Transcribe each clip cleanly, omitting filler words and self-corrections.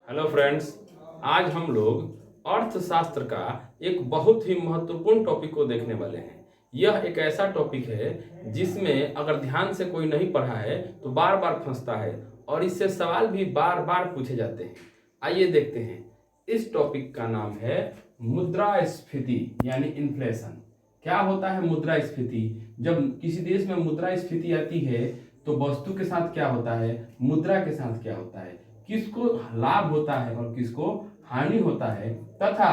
Hello friends, आज हम लोग अर्थशास्त्र का एक बहुत ही महत्वपूर्ण टॉपिक को देखने वाले हैं। यह एक ऐसा टॉपिक है जिसमें अगर ध्यान से कोई नहीं पढ़ा है तो बार बार फंसता है और इससे सवाल भी बार बार पूछे जाते हैं। आइए देखते हैं। इस टॉपिक का नाम है मुद्रास्फीति यानी इन्फ्लेशन। क्या होता है मुद्रास्फीति? जब किसी देश में मुद्रास्फीति आती है तो वस्तु के साथ क्या होता है, मुद्रा के साथ क्या होता है, किसको लाभ होता है और किसको हानि होता है, तथा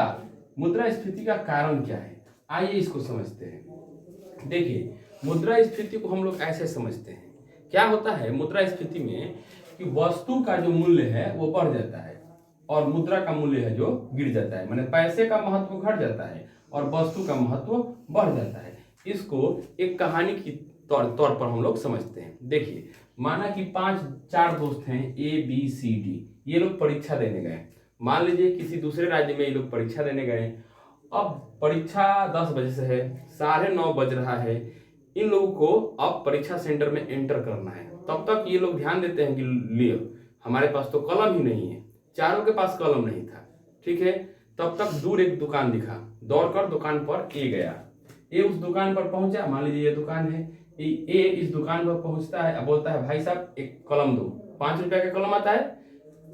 मुद्रास्फीति का कारण क्या है। आइए इसको समझते हैं। देखिए, मुद्रास्फीति को हम लोग ऐसे समझते हैं। क्या होता है मुद्रास्फीति में कि वस्तु का जो मूल्य है वो बढ़ जाता है और मुद्रा का मूल्य है जो गिर जाता है। माने पैसे का महत्व घट जाता है और वस्तु का महत्व बढ़ जाता है। इसको एक कहानी की तौर पर हम लोग समझते हैं। देखिए, माना कि चार दोस्त हैं, ABCD। ये लोग परीक्षा देने गए। मान लीजिए किसी दूसरे राज्य में ये लोग परीक्षा देने गए। अब परीक्षा 10 बजे से है, 9:30 बज रहा है। इन लोगों को अब परीक्षा सेंटर में एंटर करना है। तब तक ये लोग ध्यान देते हैं कि लियो, हमारे पास तो कलम ही नहीं है। चारों के पास कलम नहीं था, ठीक है। तब तक दूर एक दुकान दिखा, दौड़कर दुकान पर ए गया। ए उस दुकान पर पहुंचा, मान लीजिए ये दुकान है। ए इस दुकान पर पहुंचता है, बोलता है भाई साहब एक कलम दो। 5 रुपया का कलम आता है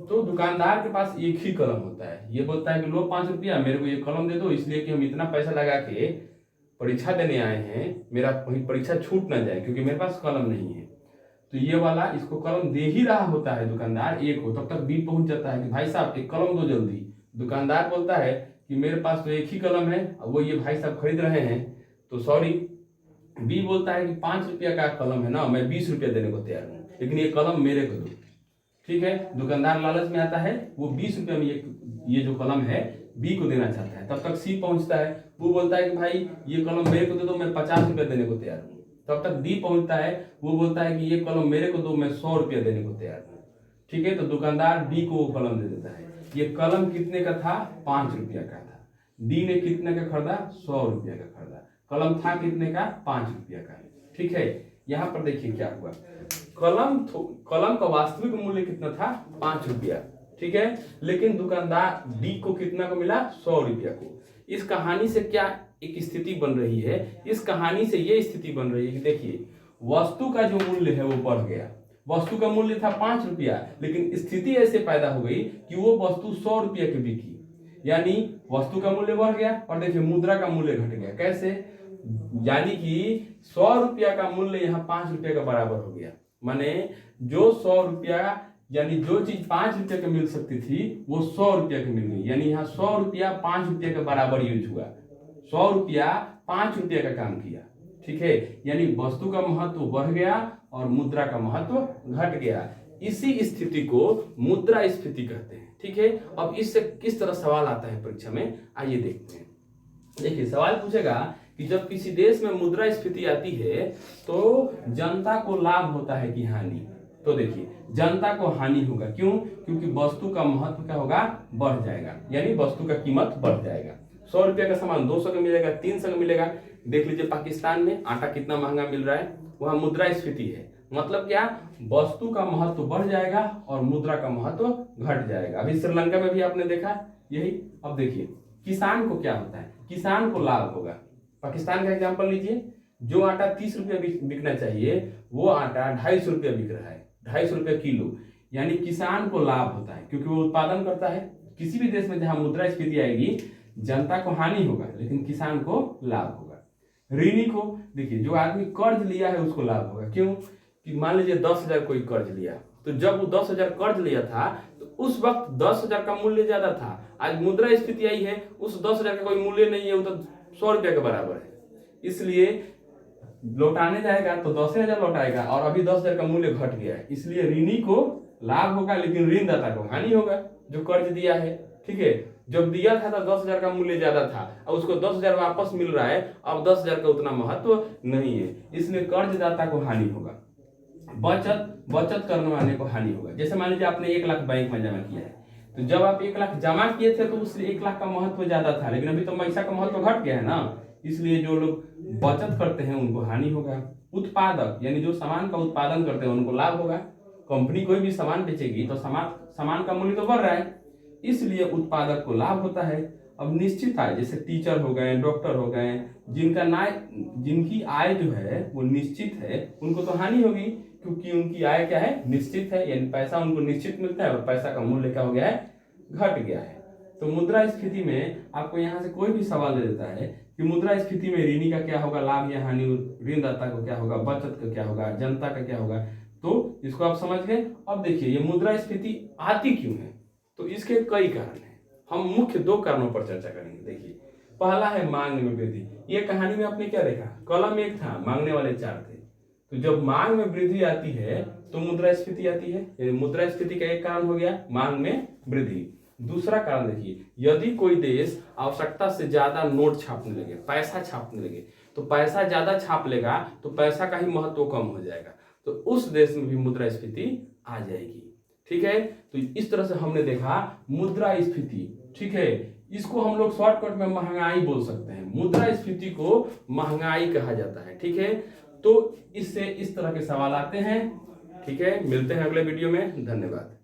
तो दुकानदार के पास एक ही कलम होता है। ये बोलता है कि लो 5 रुपया, मेरे को ये कलम दे दो, इसलिए कि हम इतना पैसा लगा के परीक्षा देने आए हैं, मेरा वही परीक्षा छूट ना जाए, क्योंकि मेरे पास कलम नहीं है। तो ये वाला इसको कलम दे ही रहा होता है दुकानदार एक को। तब तक बी पहुंच जाता है कि भाई साहब एक कलम दो जल्दी। दुकानदार बोलता है कि मेरे पास तो एक ही कलम है, वो ये भाई साहब खरीद रहे हैं तो सॉरी। बी बोलता है कि 5 रुपया का कलम है ना, मैं 20 रुपया देने को तैयार हूँ, लेकिन ये कलम मेरे को दो। ठीक है, दुकानदार लालच में आता है, वो 20 रुपया में ये जो कलम है बी को देना चाहता है। तब तक सी पहुंचता है, वो बोलता है कि भाई ये कलम मेरे को दे दो, मैं 50 रुपया देने को तैयार हूँ। तब तक डी पहुंचता है, वो बोलता है कि ये कलम मेरे को दो, मैं 100 रुपया देने को तैयार हूँ। ठीक है, तो दुकानदार डी को वो कलम दे देता है। ये कलम कितने का था? 5 रुपया का था। डी ने कितने का खरीदा? 100 रुपया का खरीदा। कलम था कितने का? 5 रुपया का। ठीक है, यहाँ पर देखिए क्या हुआ। कलम का वास्तविक मूल्य कितना था? 5 रुपया। ठीक है, लेकिन दुकानदार डी को कितना को मिला? 100 रुपया को। इस कहानी से क्या एक स्थिति बन रही है? इस कहानी से ये स्थिति बन रही है कि देखिए, वस्तु का जो मूल्य है वो बढ़ गया। वस्तु का मूल्य था 5 रुपया, लेकिन स्थिति ऐसे पैदा हो गई कि वो वस्तु 100 रुपया की बिकी। यानी वस्तु का मूल्य बढ़ गया और देखिए मुद्रा का मूल्य घट गया। कैसे? यानी कि 100 रुपया का मूल्य यहाँ 5 रुपया का बराबर हो गया। माने जो 100 रुपया, यानी जो चीज 5 रुपया की मिल सकती थी वो 100 रुपया की मिल गई। यानी यहाँ 100 रुपया 5 रुपया के बराबर यूज हुआ। 100 रुपया 5 रुपया का काम किया। ठीक है, यानी वस्तु का महत्व बढ़ गया और मुद्रा का महत्व घट गया। इसी स्थिति को मुद्रास्फीति कहते हैं। ठीक है, अब इससे किस तरह सवाल आता है परीक्षा में, आइए देखते हैं। देखिए, सवाल पूछेगा कि जब किसी देश में मुद्रास्फीति आती है तो जनता को लाभ होता है कि हानि? तो देखिए, जनता को हानि होगा। क्यों? क्योंकि वस्तु का महत्व क्या होगा? बढ़ जाएगा, यानी वस्तु का कीमत बढ़ जाएगा। 100 रुपया का सामान 200 का मिलेगा, 300 का मिलेगा। देख लीजिए पाकिस्तान में आटा कितना महंगा मिल रहा है, वहां मुद्रास्फीति है। मतलब क्या? वस्तु का महत्व बढ़ जाएगा और मुद्रा का महत्व घट जाएगा। अभी श्रीलंका में भी आपने देखा यही। अब देखिए, किसान को क्या होता है? किसान को लाभ होगा। पाकिस्तान का एग्जांपल लीजिए, जो आटा 30 रुपया बिकना चाहिए वो आटा 250 रुपया बिक रहा है, 250 रुपया किलो। यानी किसान को लाभ होता है क्योंकि वो उत्पादन करता है। किसी भी देश में जहां मुद्रास्फीति आएगी, जनता को हानि होगा लेकिन किसान को लाभ होगा। ऋणी को देखिए, जो आदमी कर्ज लिया है उसको लाभ होगा। क्यों? कि मान लीजिए 10,000 कोई कर्ज लिया, तो जब वो 10,000 कर्ज लिया था तो उस वक्त 10,000 का मूल्य ज्यादा था। आज मुद्रास्फीति आई है, उस 10,000 का कोई मूल्य नहीं है, वो तो 100 रुपया के बराबर है। इसलिए लौटाने जाएगा तो 10,000 लौटाएगा और अभी 10,000 का मूल्य घट गया है। इसलिए ऋणी को लाभ होगा लेकिन ऋणदाता को हानि होगा, जो कर्ज दिया है। ठीक है, जब दिया था तो 10,000 का मूल्य ज्यादा था, अब उसको 10,000 वापस मिल रहा है, अब 10,000 का उतना महत्व नहीं है, इसलिए कर्जदाता को हानि होगा। बचत करने वाले को हानि होगा। जैसे मान लीजिए आपने 1 लाख बैंक में जमा किया है, तो जब आप 1 लाख जमा किए थे तो उस 1 लाख का महत्व ज्यादा था, लेकिन अभी तो पैसा का महत्व घट गया है ना, इसलिए जो लोग बचत करते हैं उनको हानि होगा। उत्पादक यानी जो सामान का उत्पादन करते हैं उनको लाभ होगा। कंपनी कोई भी सामान बेचेगी तो सामान का मूल्य तो बढ़ रहा है, इसलिए उत्पादक को लाभ होता है। अब निश्चित आय जैसे टीचर हो गए, डॉक्टर हो गए, जिनकी आय जो है वो निश्चित है, उनको तो हानि होगी, क्योंकि उनकी आय क्या है, निश्चित है, यानी पैसा उनको निश्चित मिलता है और पैसा का मूल्य क्या हो गया है, घट गया है। तो मुद्रास्फीति में आपको यहाँ से कोई भी सवाल दे देता है कि मुद्रास्फीति में ऋणी का क्या होगा, लाभ या हानि, ऋणदाता को क्या होगा, बचत का क्या होगा, जनता का क्या होगा, तो इसको आप समझ गए। अब देखिए ये मुद्रास्फीति आती क्यों है, तो इसके कई कारण हैं। हम मुख्य 2 कारणों पर चर्चा करेंगे। देखिए पहला है मांग में वृद्धि। ये कहानी में आपने क्या देखा, कॉलम 1 था, मांगने वाले 4 थे। तो जब मांग में वृद्धि आती है तो मुद्रास्फीति आती है। मुद्रास्फीति का एक कारण हो गया मांग में वृद्धि। दूसरा कारण देखिए, यदि कोई देश आवश्यकता से ज्यादा नोट छापने लगे, पैसा छापने लगे, तो पैसा ज्यादा छाप लेगा तो पैसा का ही महत्व कम हो जाएगा, तो उस देश में भी मुद्रास्फीति आ जाएगी। ठीक है, तो इस तरह से हमने देखा मुद्रास्फीति। ठीक है, इसको हम लोग शॉर्टकट में महंगाई बोल सकते हैं। मुद्रास्फीति को महंगाई कहा जाता है। ठीक है, तो इससे इस तरह के सवाल आते हैं। ठीक है, मिलते हैं अगले वीडियो में। धन्यवाद।